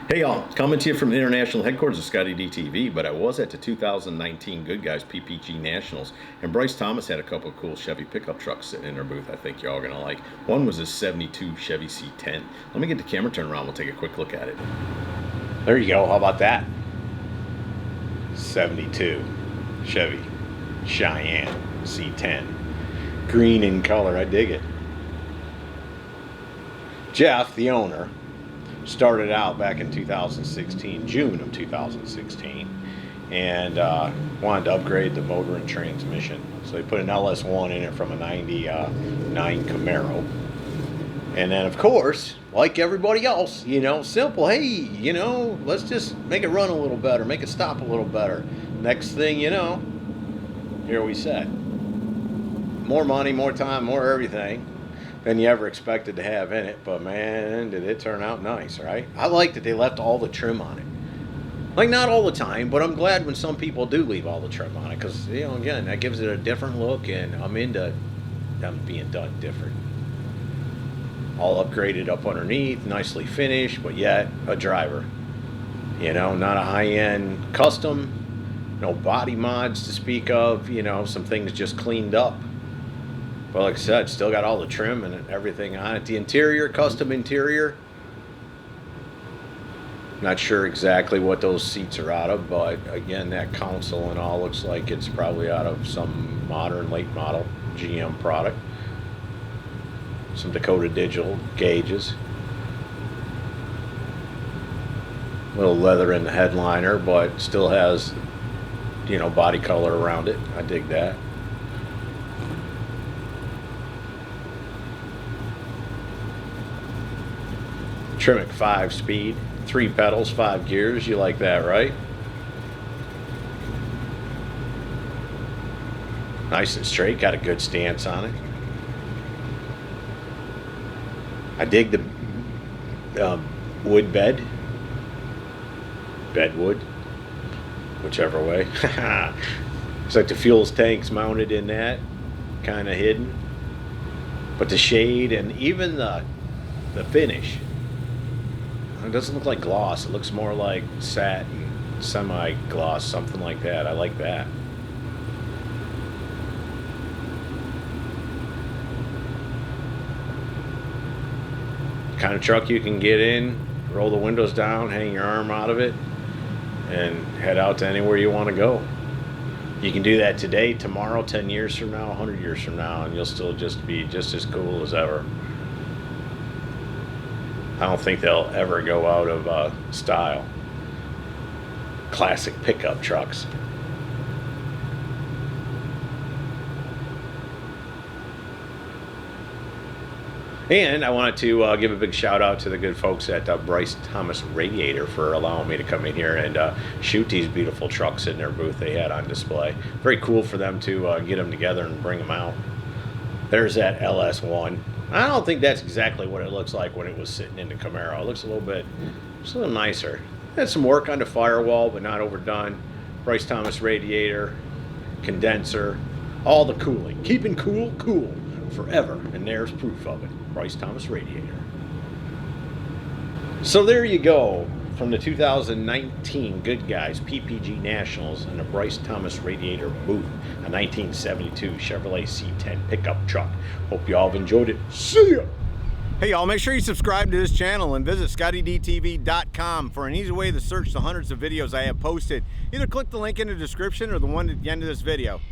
Hey y'all, coming to you from the international headquarters of ScottieDTV, but I was at the 2019 Goodguys PPG Nationals, and Brice Thomas had a couple of cool Chevy pickup trucks sitting in their booth I think y'all are going to like. One was a 72 Chevy C10. Let me get the camera turned around, we'll take a quick look at it. There you go, how about that? 72 Chevy Cheyenne C10. Green in color, I dig it. Jeff, the owner, started out back in 2016, June of 2016, and wanted to upgrade the motor and transmission. So they put an LS1 in it from a 99 Camaro. And then, of course, like everybody else, you know, simple, hey, you know, let's just make it run a little better, make it stop a little better. Next thing you know, here we sit. More money, more time, more everything than you ever expected to have in it, but man, did it turn out nice, right? I like that they left all the trim on it. Like, not all the time, but I'm glad when some people do leave all the trim on it, because, you know, again, that gives it a different look, and I'm into them being done different. All upgraded up underneath, nicely finished, but yet a driver. You know, not a high-end custom, no body mods to speak of, you know, some things just cleaned up. But like I said, still got all the trim and everything on it. The interior, custom interior. Not sure exactly what those seats are out of, but again, that console and all looks like it's probably out of some modern late model GM product. Some Dakota digital gauges. Little leather in the headliner, but still has, you know, body color around it. I dig that. Tremec 5-speed, 3 pedals, 5 gears. You like that, right? Nice and straight, got a good stance on it. I dig the wood bed, bedwood, whichever way. It's like the fuel tank's mounted in that, kind of hidden. But the shade and even the finish, it doesn't look like gloss. It looks more like satin, semi-gloss, something like that. I like that. Kind of truck you can get in, roll the windows down, hang your arm out of it, and head out to anywhere you want to go. You can do that today, tomorrow, 10 years from now, 100 years from now, and you'll still just be just as cool as ever. I don't think they'll ever go out of style. Classic pickup trucks. And I wanted to give a big shout out to the good folks at Brice Thomas Radiator for allowing me to come in here and shoot these beautiful trucks in their booth they had on display. Very cool for them to get them together and bring them out. There's that LS1. I don't think that's exactly what it looks like when it was sitting in the Camaro. It looks a little nicer. Had some work on the firewall, but not overdone. Brice Thomas radiator, condenser, all the cooling. Keeping cool forever, and there's proof of it. Brice Thomas Radiator. So there you go. From the 2019 Goodguys PPG Nationals and a Brice Thomas Radiator Booth, a 1972 Chevrolet C10 pickup truck. Hope you all have enjoyed it. See ya! Hey y'all, make sure you subscribe to this channel and visit ScottieDTV.com for an easy way to search the hundreds of videos I have posted. Either click the link in the description or the one at the end of this video.